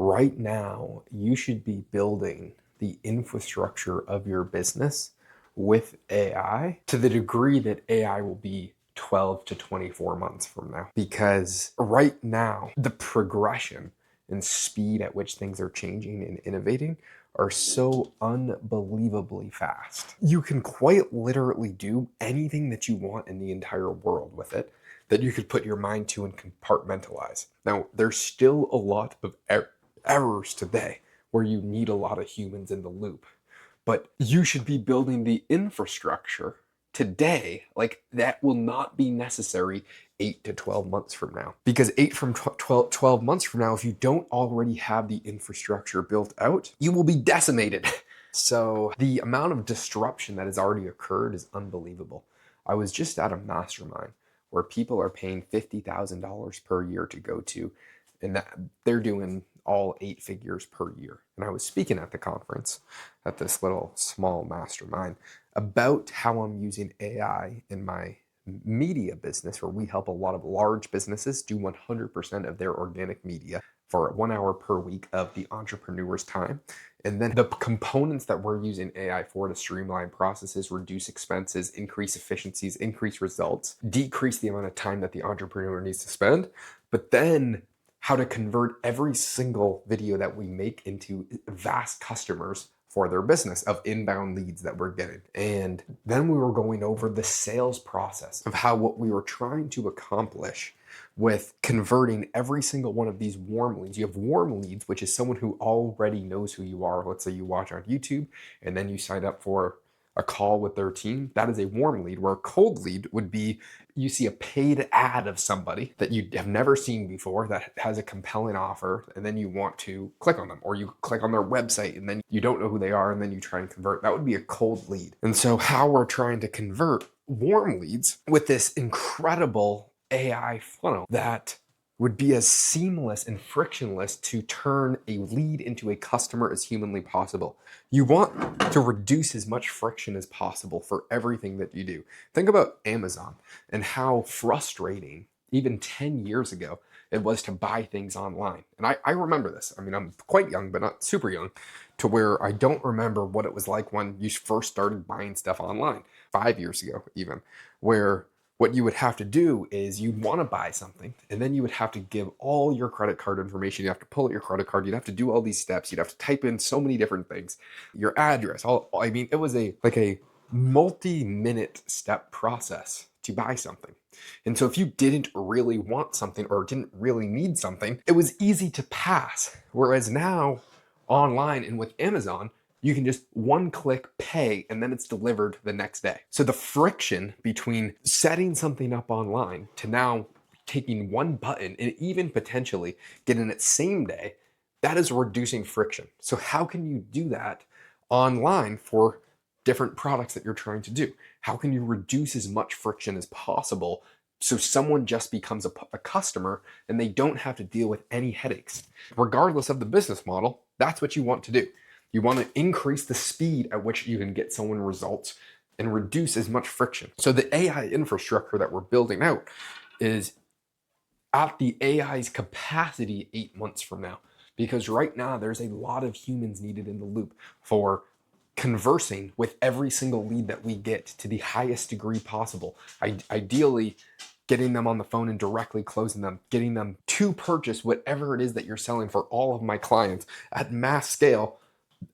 right now, you should be building the infrastructure of your business with AI to the degree that AI will be 12 to 24 months from now. Because right now, the progression and speed at which things are changing and innovating are so unbelievably fast. You can quite literally do anything that you want in the entire world with it that you could put your mind to and compartmentalize. Now, there's still a lot of errors today where you need a lot of humans in the loop, but you should be building the infrastructure today. Like, that will not be necessary 8 to 12 months from now. Because 12 months from now, if you don't already have the infrastructure built out, you will be decimated. So the amount of disruption that has already occurred is unbelievable. I was just at a mastermind where people are paying $50,000 per year to go to, and that they're doing all 8 figures per year. And I was speaking at the conference at this little small mastermind about how I'm using AI in my media business, where we help a lot of large businesses do 100% of their organic media for 1 hour per week of the entrepreneur's time. And then the components that we're using AI for to streamline processes, reduce expenses, increase efficiencies, increase results, decrease the amount of time that the entrepreneur needs to spend, but then how to convert every single video that we make into vast customers for their business of inbound leads that we're getting. And then we were going over the sales process of how what we were trying to accomplish with converting every single one of these warm leads. You have warm leads, which is someone who already knows who you are. Let's say you watch on YouTube and then you sign up for a call with their team. That is a warm lead, where a cold lead would be you see a paid ad of somebody that you have never seen before that has a compelling offer, and then you want to click on them, or you click on their website and then you don't know who they are and then you try and convert. That would be a cold lead. And so how we're trying to convert warm leads with this incredible AI funnel that would be as seamless and frictionless to turn a lead into a customer as humanly possible. You want to reduce as much friction as possible for everything that you do. Think about Amazon and how frustrating, even 10 years ago, it was to buy things online. And I remember this. I mean, I'm quite young, but not super young, to where I don't remember what it was like when you first started buying stuff online, 5 years ago even, where what you would have to do is you'd want to buy something, and then you would have to give all your credit card information. You have to pull out your credit card. You'd have to do all these steps. You'd have to type in so many different things, your address. I mean, it was a multi-minute step process to buy something. And so if you didn't really want something or didn't really need something, it was easy to pass. Whereas now, online and with Amazon, you can just one click pay and then it's delivered the next day. So the friction between setting something up online to now taking one button and even potentially getting it same day, that is reducing friction. So how can you do that online for different products that you're trying to do? How can you reduce as much friction as possible so someone just becomes a customer and they don't have to deal with any headaches? Regardless of the business model, that's what you want to do. You want to increase the speed at which you can get someone results and reduce as much friction. So the AI infrastructure that we're building out is at the AI's capacity 8 months from now. Because right now there's a lot of humans needed in the loop for conversing with every single lead that we get to the highest degree possible. Ideally, getting them on the phone and directly closing them, getting them to purchase whatever it is that you're selling for all of my clients at mass scale,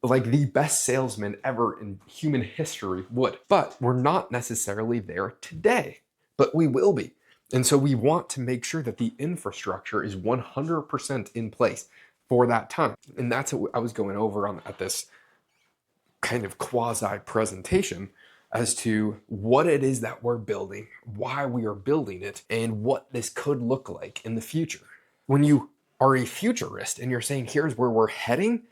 like the best salesman ever in human history would. But we're not necessarily there today, but we will be. And so we want to make sure that the infrastructure is 100% in place for that time. And that's what I was going over at this kind of quasi presentation as to what it is that we're building, why we are building it, and what this could look like in the future. When you are a futurist and you're saying, here's where we're heading,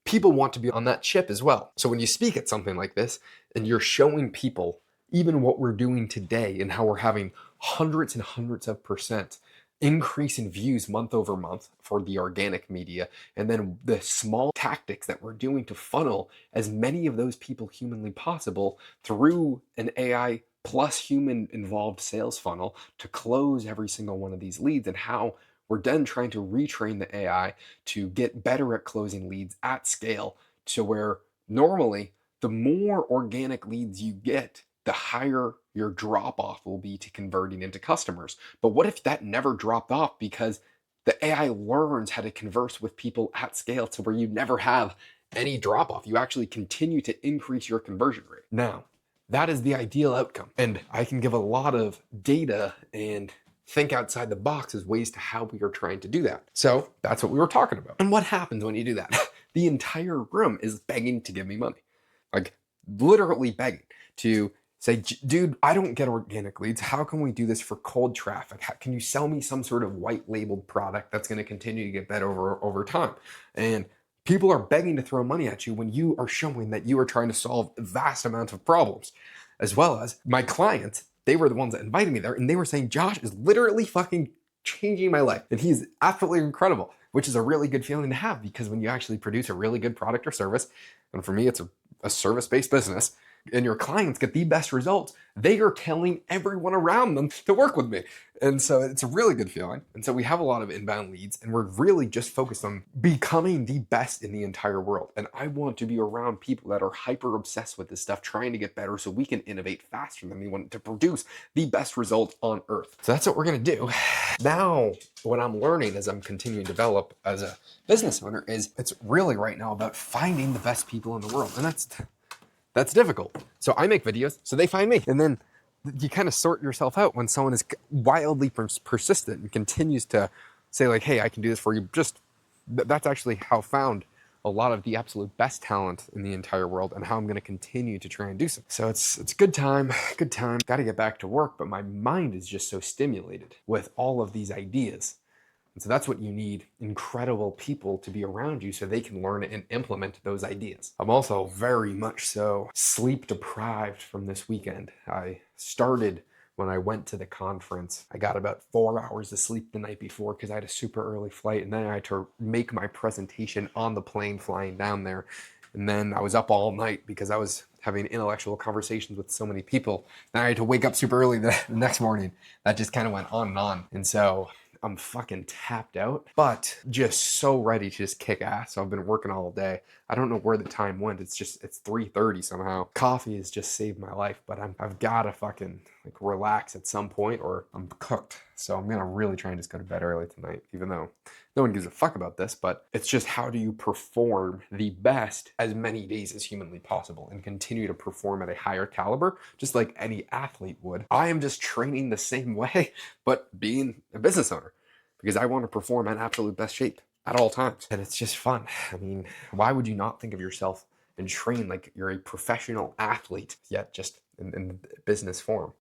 people want to be on that ship as well. So when you speak at something like this and you're showing people even what we're doing today and how we're having hundreds and hundreds of percent increase in views month over month for the organic media, and then the small tactics that we're doing to funnel as many of those people humanly possible through an AI plus human involved sales funnel to close every single one of these leads, and how We're then trying to retrain the AI to get better at closing leads at scale to where normally the more organic leads you get, the higher your drop off will be to converting into customers. But what if that never dropped off because the AI learns how to converse with people at scale to where you never have any drop off? You actually continue to increase your conversion rate. Now, that is the ideal outcome. And I can give a lot of data and think outside the box as ways to how we are trying to do that. So that's what we were talking about. And what happens when you do that? The entire room is begging to give me money. Like literally begging to say, dude, I don't get organic leads. How can we do this for cold traffic? Can you sell me some sort of white labeled product that's going to continue to get better over time? And people are begging to throw money at you when you are showing that you are trying to solve a vast amount of problems. As well as my clients, they were the ones that invited me there, and they were saying, Josh is literally fucking changing my life. And he's absolutely incredible, which is a really good feeling to have, because when you actually produce a really good product or service, and for me, it's a service-based business, and your clients get the best results, they are telling everyone around them to work with me. And so it's a really good feeling. And so we have a lot of inbound leads, and we're really just focused on becoming the best in the entire world. And I want to be around people that are hyper obsessed with this stuff, trying to get better so we can innovate faster than anyone to produce the best result on earth. So that's what we're going to do. Now, what I'm learning as I'm continuing to develop as a business owner is it's really right now about finding the best people in the world. And that's difficult. So I make videos, so they find me. And then you kind of sort yourself out when someone is wildly persistent and continues to say like, hey, I can do this for you. That's actually how I found a lot of the absolute best talent in the entire world, and how I'm going to continue to try and do so. So it's good time. Got to get back to work, but my mind is just so stimulated with all of these ideas. And so that's what you need, incredible people to be around you so they can learn and implement those ideas. I'm also very much so sleep deprived from this weekend. I started when I went to the conference. I got about 4 hours of sleep the night before because I had a super early flight, and then I had to make my presentation on the plane flying down there. And then I was up all night because I was having intellectual conversations with so many people. Then I had to wake up super early the next morning. That just kind of went on and on. And so I'm fucking tapped out, but just so ready to just kick ass. So I've been working all day. I don't know where the time went. It's 3:30 somehow. Coffee has just saved my life, but I've got to fucking like relax at some point or I'm cooked. So I'm going to really try and just go to bed early tonight, even though no one gives a fuck about this, but it's just how do you perform the best as many days as humanly possible and continue to perform at a higher caliber, just like any athlete would. I am just training the same way, but being a business owner, because I want to perform in absolute best shape at all times. And it's just fun. I mean, why would you not think of yourself and train like you're a professional athlete, yet just in business form?